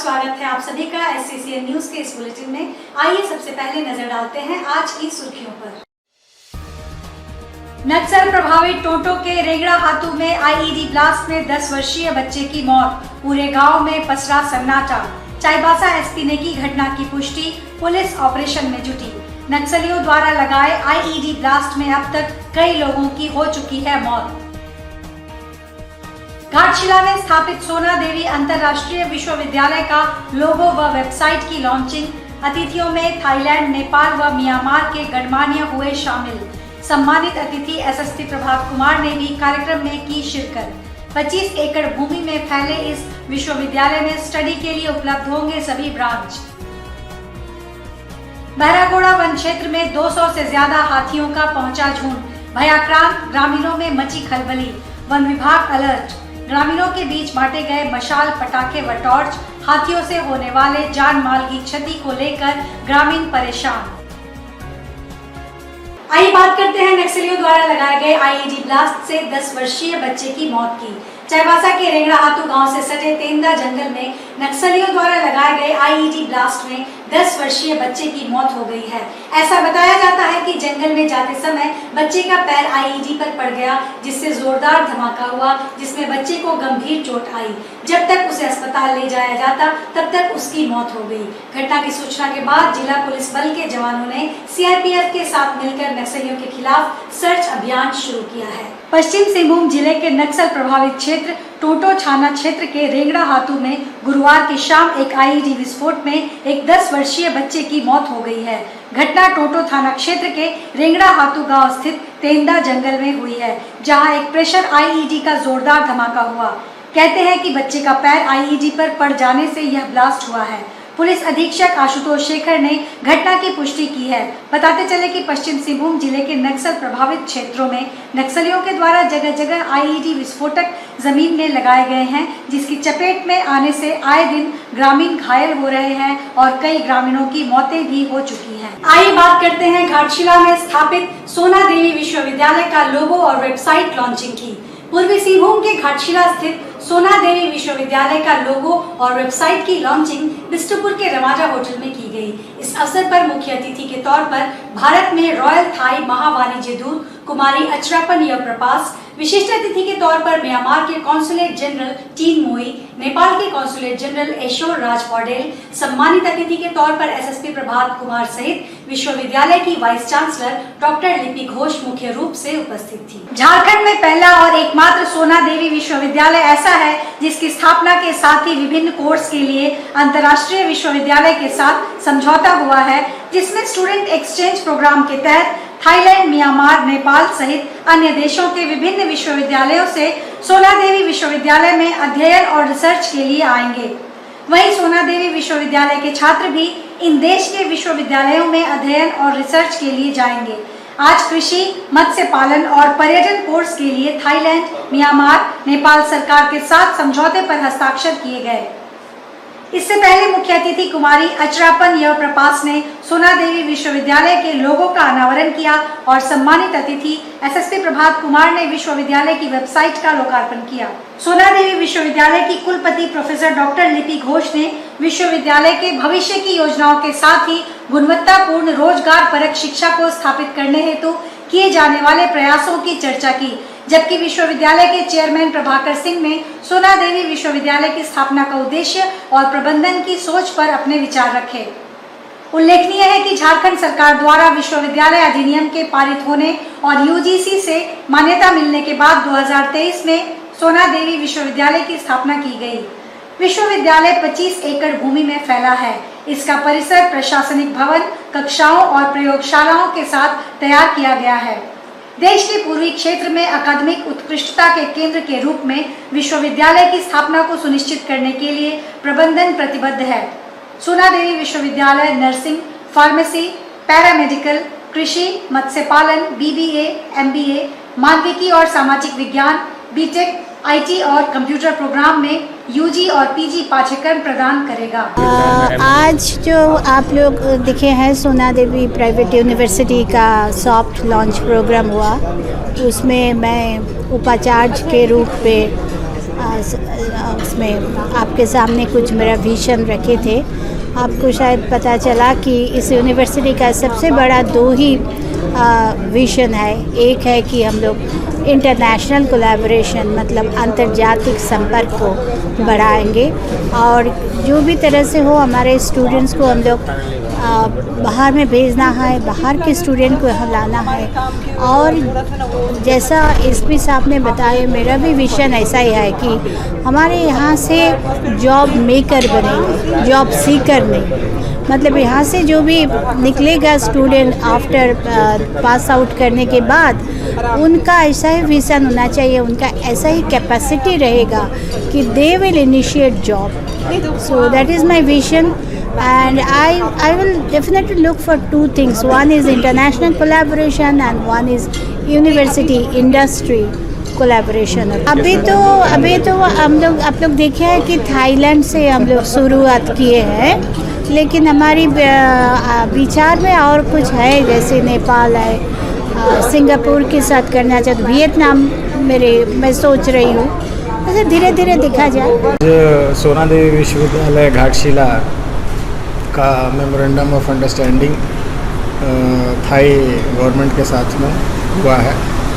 स्वागत है आप सभी का SCCN न्यूज के इस बुलेटिन में। आइए सबसे पहले नजर डालते हैं आज की सुर्खियों पर। नक्सल प्रभावित टोटो के रेंगड़ा हातू में IED ब्लास्ट में 10 वर्षीय बच्चे की मौत, पूरे गांव में पसरा सन्नाटा। चाईबासा SP ने की घटना की पुष्टि, पुलिस ऑपरेशन में जुटी। नक्सलियों द्वारा लगाए IED ब्लास्ट में अब तक कई लोगों की हो चुकी है मौत। घाटशिला में स्थापित सोना देवी अंतर्राष्ट्रीय विश्वविद्यालय का लोगो व वेबसाइट की लॉन्चिंग। अतिथियों में थाईलैंड, नेपाल व म्यांमार के गणमान्य हुए शामिल। सम्मानित अतिथि SSP प्रभात कुमार ने भी कार्यक्रम में की शिरकत। 25 एकड़ भूमि में फैले इस विश्वविद्यालय में स्टडी के लिए उपलब्ध होंगे सभी ब्रांच। बहरागोड़ा वन क्षेत्र में 200 से ज्यादा हाथियों का पहुंचा झुंड, भयाक्रांत ग्रामीणों में मची खलबली। वन विभाग अलर्ट, ग्रामीणों के बीच बांटे गए मशाल, पटाखे व टॉर्च। हाथियों से होने वाले जान माल की क्षति को लेकर ग्रामीण परेशान। आइए बात करते हैं नक्सलियों द्वारा लगाए गए IED ब्लास्ट से 10 वर्षीय बच्चे की मौत की। चाईबासा के रेंगड़ा हातू गांव से सटे तेंदा जंगल में नक्सलियों द्वारा लगाए गए IED ब्लास्ट में 10 वर्षीय बच्चे की मौत हो गई है। ऐसा बताया जाता है कि जंगल में जाते समय बच्चे का पैर IED पर पड़ गया, जिससे जोरदार धमाका हुआ, जिसमें बच्चे को गंभीर चोट आई। जब तक उसे अस्पताल ले जाया जाता तब तक उसकी मौत हो गई। घटना की सूचना के बाद जिला पुलिस बल के जवानों ने CRPF के साथ मिलकर नक्सलियों के खिलाफ सर्च अभियान शुरू किया है। पश्चिम सिंहभूम जिले के नक्सल प्रभावित क्षेत्र टोटो थाना क्षेत्र के रेंगड़ा हातू में गुरुवार की शाम एक IED विस्फोट में एक 10 वर्षीय बच्चे की मौत हो गई है। घटना टोटो थाना क्षेत्र के रेंगड़ा हातू गांव स्थित तेंदा जंगल में हुई है, जहां एक प्रेशर IED का जोरदार धमाका हुआ। कहते हैं कि बच्चे का पैर IED पर पड़ जाने से यह ब्लास्ट हुआ है। पुलिस अधीक्षक आशुतोष शेखर ने घटना की पुष्टि की है। बताते चले कि पश्चिम सिंहभूम जिले के नक्सल प्रभावित क्षेत्रों में नक्सलियों के द्वारा जगह जगह IED विस्फोटक जमीन में लगाए गए हैं, जिसकी चपेट में आने से आए दिन ग्रामीण घायल हो रहे हैं और कई ग्रामीणों की मौतें भी हो चुकी हैं। आइए बात करते हैं घाटशिला में स्थापित सोना देवी विश्वविद्यालय का लोगो और वेबसाइट लॉन्चिंग की। पूर्वी सिंहभूम के घाटशिला स्थित सोना देवी विश्वविद्यालय का लोगो और वेबसाइट की लॉन्चिंग बिष्टुपुर के रमाजा होटल में की गई। इस अवसर पर मुख्य अतिथि के तौर पर भारत में रॉयल थाई महावाणिज्य दूत कुमारी अचरापन यप्रपास, विशिष्ट अतिथि के तौर पर म्यांमार के कॉन्सुलेट जनरल टीन मोई, नेपाल के कॉन्सुलेट जनरल एशोर राज पौडेल, सम्मानित अतिथि के तौर पर SSP प्रभात कुमार सहित विश्वविद्यालय की वाइस चांसलर डॉक्टर लिपि घोष मुख्य रूप से उपस्थित थी। झारखंड में पहला और एकमात्र सोना देवी विश्वविद्यालय ऐसा है जिसकी स्थापना के साथ ही विभिन्न कोर्स के लिए अंतर्राष्ट्रीय विश्वविद्यालय के साथ समझौता हुआ है, जिसमें स्टूडेंट एक्सचेंज प्रोग्राम के तहत थाईलैंड, म्यांमार, नेपाल सहित अन्य देशों के विभिन्न विश्वविद्यालयों से सोना देवी विश्वविद्यालय में अध्ययन और रिसर्च के लिए आएंगे। वहीं सोना देवी विश्वविद्यालय के छात्र भी इन देश के विश्वविद्यालयों में अध्ययन और रिसर्च के लिए जाएंगे। आज कृषि, मत्स्य पालन और पर्यटन कोर्स के लिए थाईलैंड, म्यांमार, नेपाल सरकार के साथ समझौते पर हस्ताक्षर किए गए। इससे पहले मुख्य अतिथि कुमारी अचरापन यप्रपास ने सोना देवी विश्वविद्यालय के लोगो का अनावरण किया और सम्मानित अतिथि SSP प्रभात कुमार ने विश्वविद्यालय की वेबसाइट का लोकार्पण किया। सोना देवी विश्वविद्यालय की कुलपति प्रोफेसर डॉक्टर लिपि घोष ने विश्वविद्यालय के भविष्य की योजनाओं के साथ ही गुणवत्तापूर्ण रोजगार परक शिक्षा को स्थापित करने हेतु किए जाने वाले प्रयासों की चर्चा की, जबकि विश्वविद्यालय के चेयरमैन प्रभाकर सिंह ने सोना देवी विश्वविद्यालय की स्थापना का उद्देश्य और प्रबंधन की सोच पर अपने विचार रखे। उल्लेखनीय है कि झारखंड सरकार द्वारा विश्वविद्यालय अधिनियम के पारित होने और UGC से मान्यता मिलने के बाद 2023 में सोना देवी विश्वविद्यालय की स्थापना की गई। विश्वविद्यालय 25 एकड़ भूमि में फैला है। इसका परिसर प्रशासनिक भवन, कक्षाओं और प्रयोगशालाओं के साथ तैयार किया गया है। देश के पूर्वी क्षेत्र में अकादमिक उत्कृष्टता के केंद्र के रूप में विश्वविद्यालय की स्थापना को सुनिश्चित करने के लिए प्रबंधन प्रतिबद्ध है। सोना देवी विश्वविद्यालय नर्सिंग, फार्मेसी, पैरामेडिकल, कृषि, मत्स्य पालन, BBA, MBA, मानविकी और सामाजिक विज्ञान, BTech, IT और कंप्यूटर प्रोग्राम में UG और PG पाठ्यक्रम प्रदान करेगा। आज जो आप लोग दिखे हैं सोना देवी प्राइवेट यूनिवर्सिटी का सॉफ्ट लॉन्च प्रोग्राम हुआ, उसमें मैं उपाचार्य के रूप पे उसमें आपके सामने कुछ मेरा विज़न रखे थे। आपको शायद पता चला कि इस यूनिवर्सिटी का सबसे बड़ा दो ही विज़न है। एक है कि हम लोग इंटरनेशनल कोलैबोरेशन मतलब अंतर्जातिक संपर्क को बढ़ाएंगे और जो भी तरह से हो हमारे स्टूडेंट्स को हम लोग बाहर में भेजना है, बाहर के स्टूडेंट को यहाँ लाना है। और जैसा एसपी साहब ने बताया, मेरा भी विज़न ऐसा ही है कि हमारे यहाँ से जॉब मेकर बनेंगे, जॉब सीकर नहीं। मतलब यहाँ से जो भी निकलेगा स्टूडेंट आफ्टर पास आउट करने के बाद, उनका ऐसा ही विज़न होना चाहिए, उनका ऐसा ही कैपेसिटी रहेगा कि they will initiate job. So that is my vision, and I will definitely look for two things. One is international collaboration and one is university industry collaboration. अभी तो हम लोग आप लोग देखे हैं कि थाईलैंड से हम लोग शुरुआत किए हैं, लेकिन हमारी विचार में और कुछ है, जैसे नेपाल है, सिंगापुर के साथ करना चाहते, वियतनाम मैं सोच रही हूँ। ऐसे धीरे धीरे देखा जाए। सोना देवी विश्वविद्यालय घाटशिला का memorandum of understanding Thai government के साथ में हुआ है,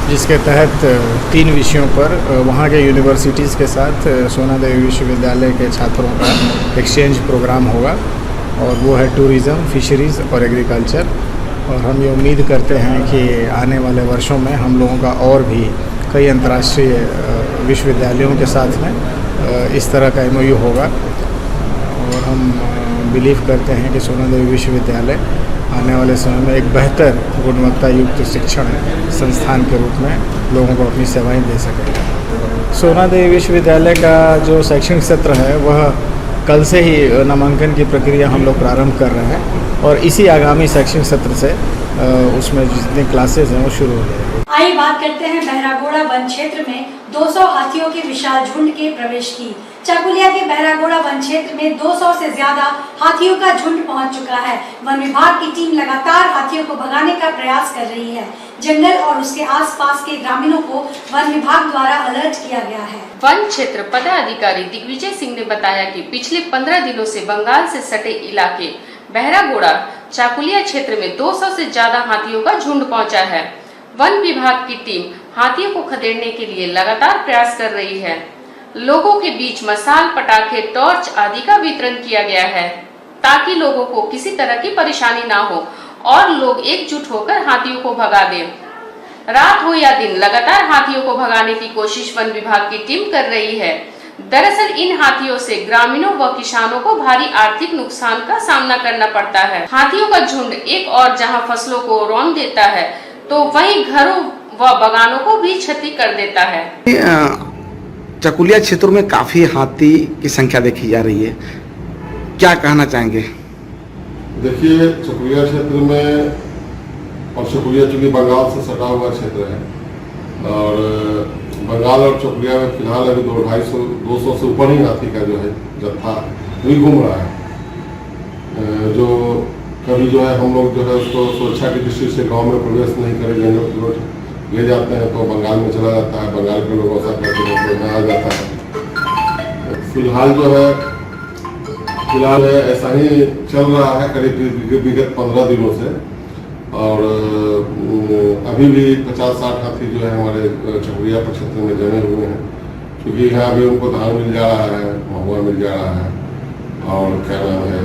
जिसके तहत 3 विषयों पर वहाँ के यूनिवर्सिटीज़ के साथ सोना देवी विश्वविद्यालय के छात्रों का एक्सचेंज प्रोग्राम होगा, और वो है टूरिज़म, फिशरीज़ और एग्रीकल्चर। और हम ये उम्मीद करते हैं कि आने वाले वर्षों में हम लोगों का और भी कई अंतर्राष्ट्रीय विश्वविद्यालयों के साथ में इस तरह का MOU होगा, और हम बिलीव करते हैं कि सोना देवी विश्वविद्यालय आने वाले समय में एक बेहतर गुणवत्ता युक्त शिक्षण संस्थान के रूप में लोगों को अपनी सेवाएं दे सकेगा। सोना देवी विश्वविद्यालय का जो शैक्षणिक सत्र है वह कल से ही नामांकन की प्रक्रिया हम लोग प्रारंभ कर रहे हैं, और इसी आगामी शैक्षणिक सत्र से उसमें जितने क्लासेज हैं वो शुरू हो जाएंगे। आइए बात करते हैं बहरागोड़ा वन क्षेत्र में 200 हाथियों के विशाल झुंड के प्रवेश की। चाकुलिया के बहरागोड़ा वन क्षेत्र में 200 से ज्यादा हाथियों का झुंड पहुंच चुका है। वन विभाग की टीम लगातार हाथियों को भगाने का प्रयास कर रही है। जंगल और उसके आसपास के ग्रामीणों को वन विभाग द्वारा अलर्ट किया गया है। वन क्षेत्र पदाधिकारी दिग्विजय सिंह ने बताया कि पिछले 15 दिनों से बंगाल से सटे इलाके बहरागोड़ा चाकुलिया क्षेत्र में 200 से ज्यादा हाथियों का झुंड पहुंचा है। वन विभाग की टीम हाथियों को खदेड़ने के लिए लगातार प्रयास कर रही है। लोगों के बीच मसाल, पटाखे, टॉर्च आदि का वितरण किया गया है ताकि लोगों को किसी तरह की परेशानी ना हो और लोग एकजुट होकर हाथियों को भगा दें। रात हो या दिन लगातार हाथियों को भगाने की कोशिश वन विभाग की टीम कर रही है। दरअसल इन हाथियों से ग्रामीणों व किसानों को भारी आर्थिक नुकसान का सामना करना पड़ता है। हाथियों का झुंड एक और जहां फसलों को रौंद देता है तो वहीं घरों व बागानों को भी क्षति कर देता है। चाकुलिया क्षेत्र में काफी हाथी की संख्या देखी जा रही है, क्या कहना चाहेंगे? देखिए, चाकुलिया क्षेत्र में, और चाकुलिया चूँकि बंगाल से सटा हुआ क्षेत्र है, और बंगाल और चाकुलिया में फिलहाल अभी 200 से ऊपर ही हाथी का जो है जत्था भी घूम रहा है। जो कभी जो है हम लोग जो है उसको सुरक्षा की दृष्टि से गांव में प्रवेश नहीं करें, जंगल ले जाते हैं तो बंगाल में चला जाता है, बंगाल के लोग ऐसा करते हैं तो आ जाता है। फिलहाल जो है ऐसा ही चल रहा है करीब विगत 15 दिनों से, और अभी भी 50-60 हाथी जो है हमारे चाकुलिया क्षेत्र में जमे हुए हैं, क्योंकि यहाँ अभी उनको धान मिल जा रहा है, महुआ मिल जा रहा है, और क्या नाम है,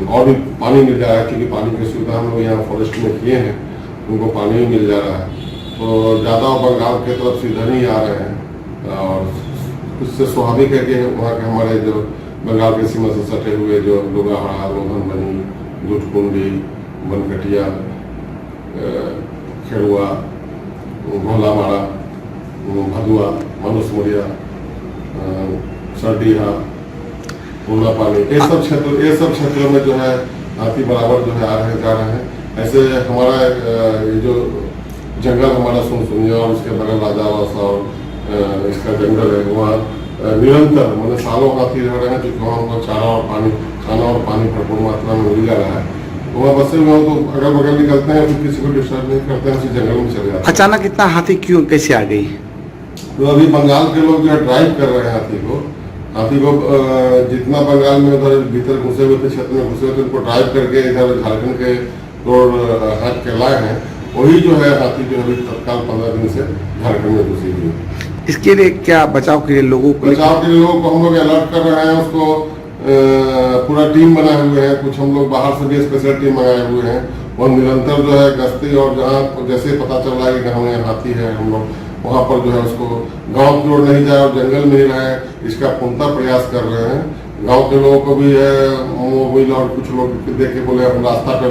और भी पानी मिल जा रहा है, क्योंकि पानी की सुविधा हम लोग यहाँ फॉरेस्ट में किए हैं, उनको पानी भी मिल जा रहा है। तो ज़्यादा बंगाल की तरफ से इधर ही आ रहे हैं, और उससे स्वाभाविक है कि वहाँ के हमारे जो बंगाल की सीमा से सटे हुए जो लोगाहाड़ा, रोहनबनी, गुटकुंडी, बनकटिया, खेड़ुआ, भोलामाड़ा, भदुआ, मनुष्यमुड़िया, सरडीहा, पूर्णा पानी, ये सब क्षेत्रों में जो है हाथी बराबर जो है आ रहे जा रहे हैं। ऐसे हमारा ये जो जंगल हमारा सुनसुनिया और उसके बगल राजावास और इसका जंगल है, वहाँ निरंतर मतलब सालों हाथी रह रहे हैं, जो वहाँ उनको खाना और पानी भरपूर मात्रा में मिल जा रहा है। तो वहाँ बसे हुए तो अगल बगल निकलते हैं, फिर किसी को डिस्टर्ब नहीं करते हैं, उसी जंगल में चले जाते हैं। अचानक इतना हाथी क्यों कैसे आ गई? तो अभी बंगाल के लोग जो है ड्राइव कर रहे हैं हाथी को जितना बंगाल में उधर भीतर घुसे हुए थे, क्षेत्र में घुसे हुए थे, उनको ड्राइव करके इधर झारखंड के हाथ के लाए हैं। वही जो है हाथी जो अभी तत्काल 15 दिन से झारखंड में घुसी हुई है। इसके लिए क्या बचाव के लिए लोगों को हम लोग अलर्ट कर रहे हैं। उसको पूरा टीम बनाए हुए हैं, कुछ हम लोग बाहर से भी स्पेशल टीम मंगाए हुए हैं और निरंतर जो है गश्ती, और जहाँ जैसे पता चल रहा है कि हमें हाथी है, हम लोग वहाँ पर जो है उसको गांव की ओर नहीं जाए और जंगल में ही रहे, इसका पूर्णतः प्रयास कर रहे हैं। गांव के लोगों को भी है मोबाइल और कुछ लोग देख के बोले हम रास्ता पे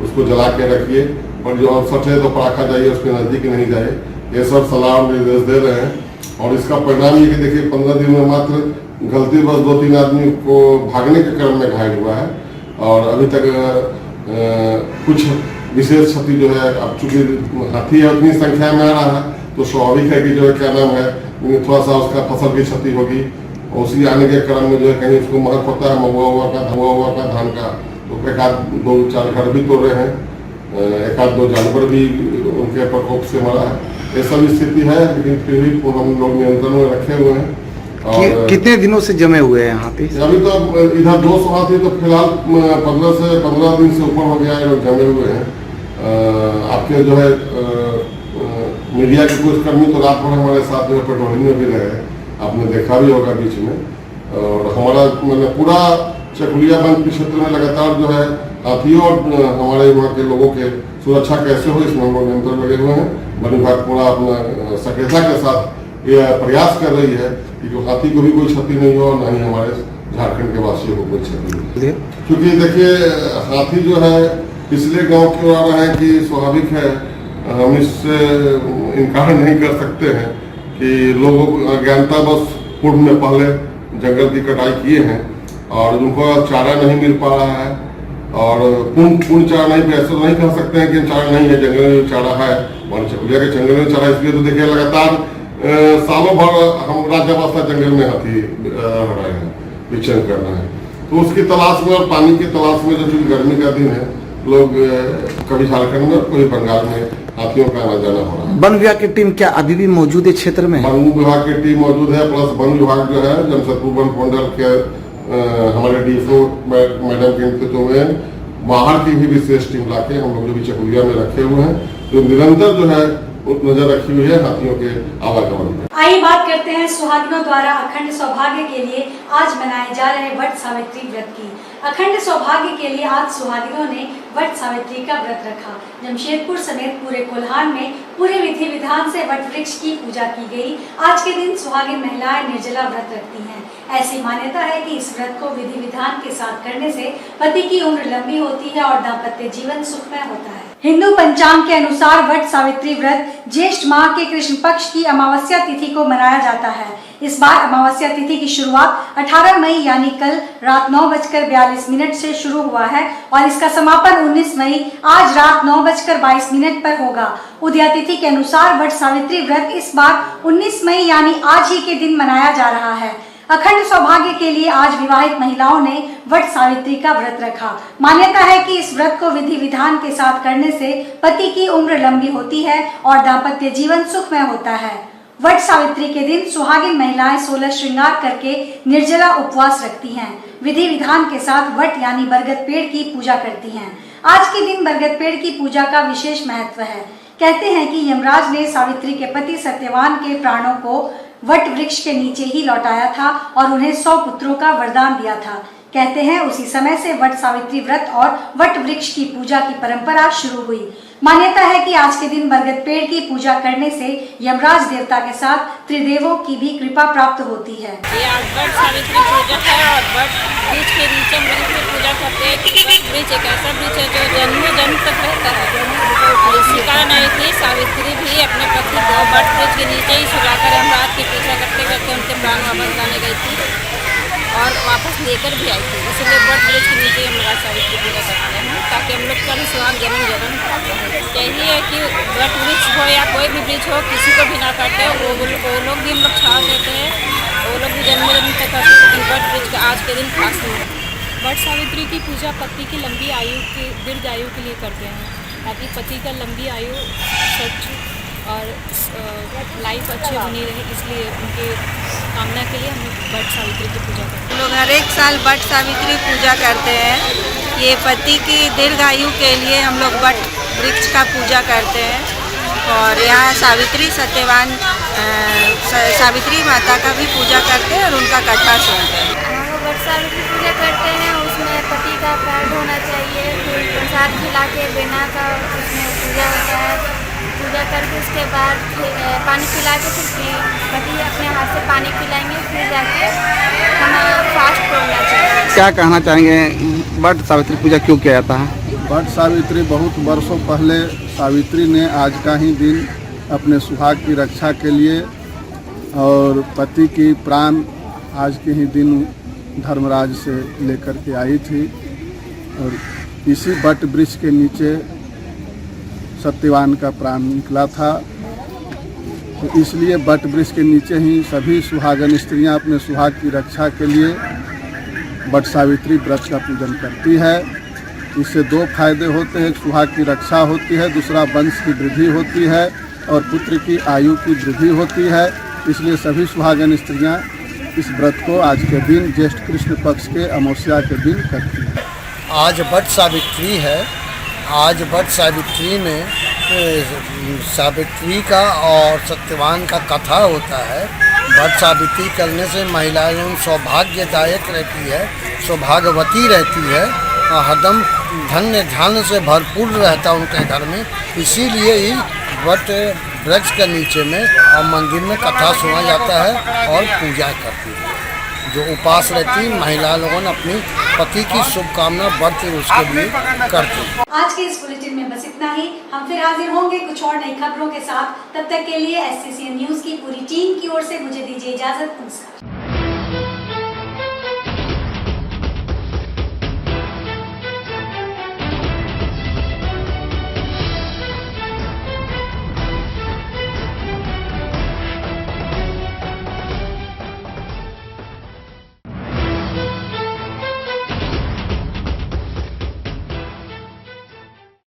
उसको जला के रखिए, और जो सच है तो पटाखा जाइए, उसके नजदीक नहीं जाए, ये सब सलाह और निर्देश दे रहे हैं। और इसका परिणाम ये कि देखिए 15 दिन में मात्र गलती बस 2-3 आदमी को भागने के क्रम में घायल हुआ है, और अभी तक कुछ विशेष क्षति जो है, अब चूंकि हाथी है उतनी संख्या में आ रहा है तो स्वाभाविक है कि जो है क्या नाम है, थोड़ा सा उसका फसल की क्षति होगी। उसी आने के क्रम में जो है कहीं उसको महक होता है महुआ हुआ का धान का, तो 1-2-4 घर भी तोड़ रहे हैं, 1-2 जानवर भी उनके प्रकोप से मरा है। ये सब स्थिति है, लेकिन फिर भी हम लोग नियंत्रण में रखे हुए हैं। और कितने दिनों से जमे हुए हैं हाथी? अभी तो इधर 200 हाथी तो फिलहाल 15 दिन से ऊपर हो गया है, लोग जमे हुए हैं। आपके जो है मीडिया के कुछ कर्मी तो रात भर हमारे साथ जो है पेट्रोलिंग में भी रहे, आपने देखा भी होगा बीच में। और हमारा मतलब पूरा चकुलिया बंद के क्षेत्र में लगातार जो है हाथियों और हमारे वहाँ के लोगों के सुरक्षा कैसे हो, इसमें हम लोग नियंत्रण लगे हुए हैं। वन विभाग पूरा अपना सक्रियता के साथ ये प्रयास कर रही है कि जो हाथी को भी कोई क्षति नहीं हो और न ही हमारे झारखंड के वासियों को कोई क्षति नहीं। क्योंकि देखिए हाथी जो है इसलिए गांव की ओर आ रहा है कि स्वाभाविक है, हम इससे इनकार नहीं कर सकते हैं कि लोगों को अज्ञानता बस पूर्व में पहले जंगल की कटाई किए हैं और उनको चारा नहीं मिल पा रहा है, और पूर्ण चारा नहीं, ऐसा नहीं कह सकते हैं कि चारा नहीं है, जंगल में चारा है। और चकुलिया के जंगल में चारा इसलिए तो देखिए लगातार सालों भर हम राज्यवासा जंगल में हाथी रहे हैं, विचरण कर रहे हैं। तो उसकी तलाश में और पानी की तलाश में, जो गर्मी का दिन है, लोग कभी झारखंड में कभी बंगाल में हाथियों का आना जाना हो रहा है। वन विभाग की टीम क्या अभी भी मौजूद है क्षेत्र में? वन विभाग की टीम मौजूद है, प्लस वन विभाग जो है जमशेदपुर वन मंडल के हमारे डीएफओ मैडम के नेतृत्व में बाहर की भी विशेष टीम लाके हम लोग जो भी चकुलिया में रखे हुए हैं, जो निरंतर जो है नजर रखी हुई है हाथियों के आवागमन में। आइए बात करते हैं सुहागिनों द्वारा अखंड सौभाग्य के लिए आज मनाए जा रहे वट सावित्री व्रत की। अखंड सौभाग्य के लिए आज सुहागिनों ने वट सावित्री का व्रत रखा। जमशेदपुर समेत पूरे कोल्हान में पूरे विधि विधान से वट वृक्ष की पूजा की गई। आज के दिन सुहागिन महिलाएं निर्जला व्रत रखती हैं। ऐसी मान्यता है कि इस व्रत को विधि विधान के साथ करने से पति की उम्र लंबी होती है और दाम्पत्य जीवन सुखमय होता है। हिंदू पंचांग के अनुसार वट सावित्री व्रत ज्येष्ठ माह के कृष्ण पक्ष की अमावस्या तिथि को मनाया जाता है। इस बार अमावस्या तिथि की शुरुआत 18 मई यानी कल रात 9:42 से शुरू हुआ है और इसका समापन 19 मई आज रात 9:22 पर होगा। उदया तिथि के अनुसार वट सावित्री व्रत इस बार 19 मई यानी आज ही के दिन मनाया जा रहा है। अखंड सौभाग्य के लिए आज विवाहित महिलाओं ने वट सावित्री का व्रत रखा। मान्यता है कि इस व्रत को विधि विधान के साथ करने से पति की उम्र लंबी होती है और दाम्पत्य जीवन सुखमय होता है। वट सावित्री के दिन सुहागिन महिलाएं 16 श्रृंगार करके निर्जला उपवास रखती हैं। विधि विधान के साथ वट यानी बरगद पेड़ की पूजा करती हैं। आज के दिन बरगद पेड़ की पूजा का विशेष महत्व है। कहते हैं कि यमराज ने सावित्री के पति सत्यवान के प्राणों को वट वृक्ष के नीचे ही लौटाया था और उन्हें 100 पुत्रों का वरदान दिया था। कहते हैं उसी समय से वट सावित्री व्रत और वट वृक्ष की पूजा की परंपरा शुरू हुई। मान्यता है कि आज के दिन बरगद पेड़ की पूजा करने से यमराज देवता के साथ त्रिदेवों की भी कृपा प्राप्त होती है। ये आज वट सावित्री पूजा है और वट वृक्ष के नीचे हम लोग इसकी पूजा करते हैं। वट वृक्ष एक ऐसा वृक्ष है जो जन्म तक रहता है। इसी कारण है कि सावित्री भी अपने पति को वट वृक्ष के नीचे ही सुलाकर यमराज की पूजा करते करते उनके प्राण वापस लाने गई थी और वापस लेकर भी आई थी। इसलिए वट वृक्ष के नीचे यमराज सावित्री पूजा करते हैं ताकि हम लोग का भी सुहाग जन्म प्राप्त हो। यही है कि वट वृक्ष हो या कोई भी वृक्ष हो, किसी को भी ना काटे, वो लोग भी हम लोग छाव देते हैं, वो लोग भी जन्म तक करते हैं। लेकिन वट वृक्ष का आज के दिन खास नहीं है। वट सावित्री की पूजा पति की लंबी आयु के दीर्घ आयु के लिए करते हैं ताकि पति का लंबी आयु स्वच्छ और लाइफ अच्छी बनी रहे, इसलिए उनके कामना के लिए हम लोग वट सावित्री की पूजा करते हैं। हम लोग हर एक साल वट सावित्री पूजा करते हैं। ये पति की दीर्घायु के लिए हम लोग वट वृक्ष का पूजा करते हैं। और यहाँ सावित्री सत्यवान सावित्री माता का भी पूजा करते हैं और उनका कथा सुनते हैं। हम लोग वट सावित्री पूजा करते हैं, उसमें पति का पैर धोना चाहिए, फिर प्रसाद खिला के बेना का उसमें पूजा होता है। पूजा करके उसके बाद पानी पिला के फिर पति अपने हाथ से पानी पिलाएंगे, फिर जाके हमें फास्ट तोड़ना चाहिए। क्या कहना चाहेंगे, वट सावित्री पूजा क्यों किया जाता है? वट सावित्री बहुत वर्षों पहले सावित्री ने आज का ही दिन अपने सुहाग की रक्षा के लिए और पति की प्राण आज के ही दिन धर्मराज से लेकर के आई थी। और इसी वट वृक्ष के नीचे सत्यवान का प्राण निकला था। तो इसलिए वट वृक्ष के नीचे ही सभी सुहागन स्त्रियां अपने सुहाग की रक्षा के लिए वट सावित्री व्रत का पूजन करती है। इससे दो फायदे होते हैं, सुहाग की रक्षा होती है, दूसरा वंश की वृद्धि होती है और पुत्र की आयु की वृद्धि होती है। इसलिए सभी सुहागन स्त्रियां इस व्रत को आज के दिन ज्येष्ठ कृष्ण पक्ष के अमावस्या के दिन करती हैं। आज वट सावित्री है। आज वट सावित्री में सावित्री का और सत्यवान का कथा होता है। वट सावित्री करने से महिलाएं सौभाग्यदायक रहती है, सौभाग्यवती रहती है और हरदम धन्य ध्यान से भरपूर रहता उनके घर में। इसीलिए ही वट वृक्ष के नीचे में और मंदिर में कथा सुना जाता है और पूजा करती है। जो उपास रहती महिला लोगों ने अपनी पति की शुभकामना व्रत उसके लिए करते हैं। आज के इस बुलेटिन में बस इतना ही। हम फिर हाजिर होंगे कुछ और नई खबरों के साथ। तब तक के लिए SCCN न्यूज की पूरी टीम की ओर से मुझे दीजिए इजाजत। नमस्कार।